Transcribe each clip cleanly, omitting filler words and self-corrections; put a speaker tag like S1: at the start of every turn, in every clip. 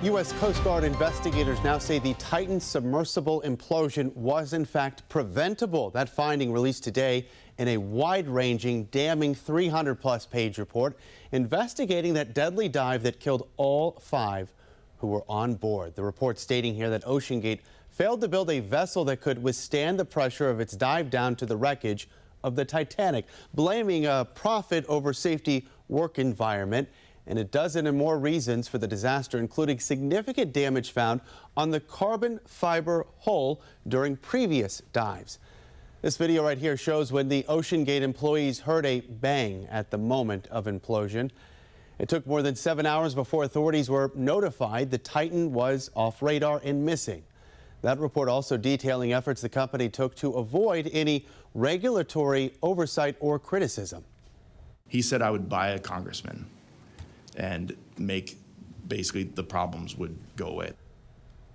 S1: U.S. Coast Guard investigators now say the Titan submersible implosion was in fact preventable. That finding released today in a wide-ranging, damning 300-plus page report investigating that deadly dive that killed all 5 who were on board. The report stating here that OceanGate failed to build a vessel that could withstand the pressure of its dive down to the wreckage of the Titanic, blaming a profit over safety work environment. And a dozen and more reasons for the disaster, including significant damage found on the carbon fiber hull during previous dives. This video right here shows when the OceanGate employees heard a bang at the moment of implosion. It took more than 7 hours before authorities were notified the Titan was off radar and missing. That report also detailing efforts the company took to avoid any regulatory oversight or criticism.
S2: He said I would buy a congressman and make basically the problems would go away.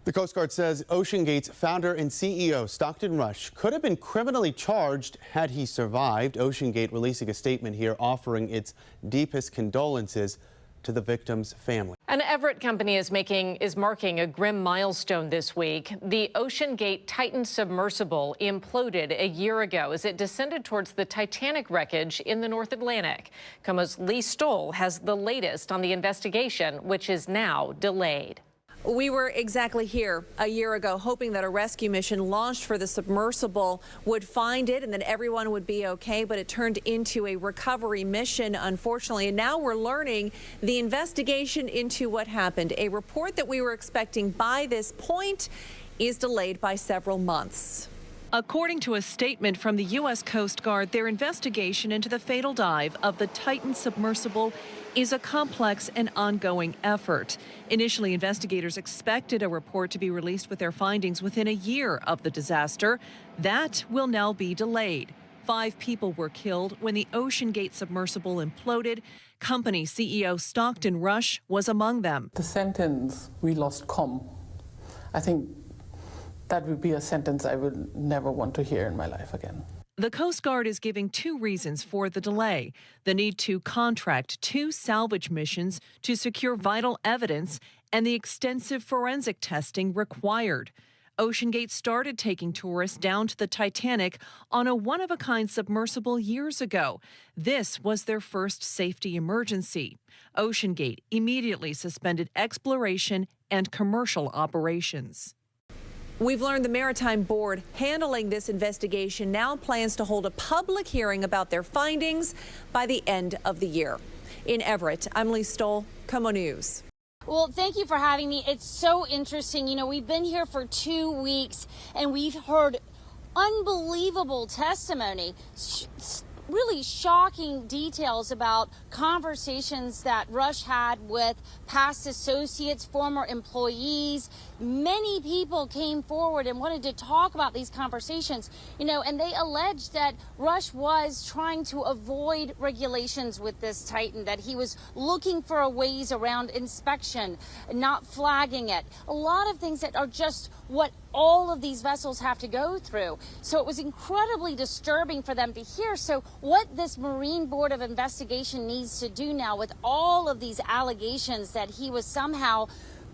S1: The Coast Guard says OceanGate's founder and CEO, Stockton Rush, could have been criminally charged had he survived. OceanGate releasing a statement here offering its deepest condolences to the victim's family.
S3: An Everett company is marking a grim milestone this week. The OceanGate Titan submersible imploded a year ago as it descended towards the Titanic wreckage in the North Atlantic. KOMO's Lee Stoll has the latest on the investigation, which is now delayed.
S4: We were exactly here a year ago, hoping that a rescue mission launched for the submersible would find it and that everyone would be okay, but it turned into a recovery mission, unfortunately. And now we're learning the investigation into what happened. A report that we were expecting by this point is delayed by several months.
S5: According to a statement from the U.S. Coast Guard, their investigation into the fatal dive of the Titan submersible is a complex and ongoing effort. Initially, investigators expected a report to be released with their findings within a year of the disaster. That will now be delayed. 5 people were killed when the OceanGate submersible imploded. Company CEO Stockton Rush was among them.
S6: The sentence, "we lost comm," I think that would be a sentence I would never want to hear in my life again.
S5: The Coast Guard is giving 2 reasons for the delay: the need to contract 2 salvage missions to secure vital evidence and the extensive forensic testing required. OceanGate started taking tourists down to the Titanic on a one-of-a-kind submersible years ago. This was their first safety emergency. OceanGate immediately suspended exploration and commercial operations.
S4: We've learned the Maritime Board handling this investigation now plans to hold a public hearing about their findings by the end of the year. In Everett, I'm Lee Stoll, KOMO News.
S7: Well, thank you for having me. It's so interesting. You know, we've been here for 2 weeks and we've heard unbelievable testimony, really shocking details about conversations that Rush had with past associates, former employees. Many people came forward and wanted to talk about these conversations, you know, and they alleged that Rush was trying to avoid regulations with this Titan, that he was looking for a ways around inspection, not flagging it. A lot of things that are just what all of these vessels have to go through. So it was incredibly disturbing for them to hear. So what this Marine Board of Investigation needs to do now with all of these allegations that he was somehow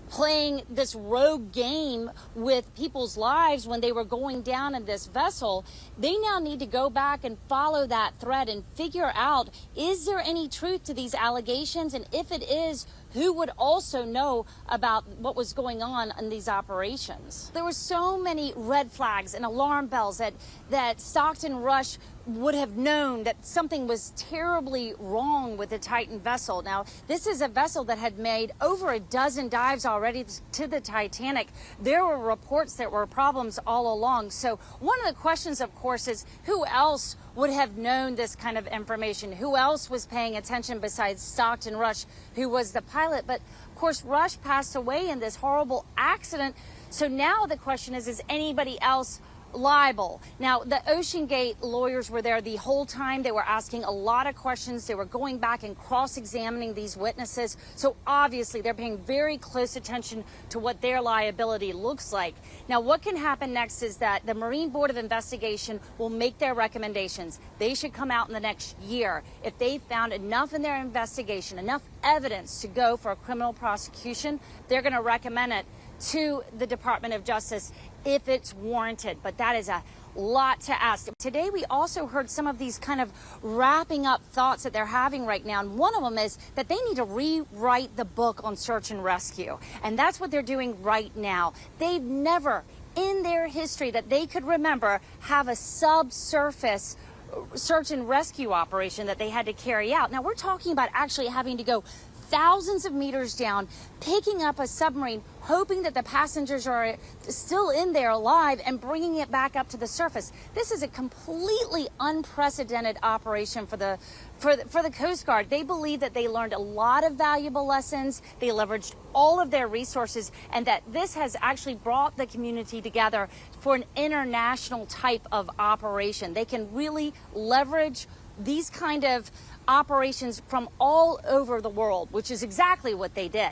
S7: playing this rogue game with people's lives when they were going down in this vessel, they now need to go back and follow that thread and figure out, is there any truth to these allegations? And if it is, who would also know about what was going on in these operations? There were so many red flags and alarm bells that Stockton Rush would have known that something was terribly wrong with the Titan vessel. Now, this is a vessel that had made over a dozen dives already to the Titanic. There were reports that were problems all along. So one of the questions, of course, is who else would have known this kind of information? Who else was paying attention besides Stockton Rush, who was the pilot? But of course, Rush passed away in this horrible accident. So now the question is anybody else libel. Now, the OceanGate lawyers were there the whole time. They were asking a lot of questions. They were going back and cross-examining these witnesses. So obviously, they're paying very close attention to what their liability looks like. Now, what can happen next is that the Marine Board of Investigation will make their recommendations. They should come out in the next year. If they found enough in their investigation, enough evidence to go for a criminal prosecution, they're going to recommend it to the Department of Justice if it's warranted. But that is a lot to ask. Today, we also heard some of these kind of wrapping up thoughts that they're having right now. And one of them is that they need to rewrite the book on search and rescue. And that's what they're doing right now. They've never in their history that they could remember have a subsurface search and rescue operation that they had to carry out. Now, we're talking about actually having to go thousands of meters down, picking up a submarine, hoping that the passengers are still in there alive and bringing it back up to the surface. This is a completely unprecedented operation for the Coast Guard. They believe that they learned a lot of valuable lessons. They leveraged all of their resources, and that this has actually brought the community together for an international type of operation. They can really leverage these kind of operations from all over the world, which is exactly what they did.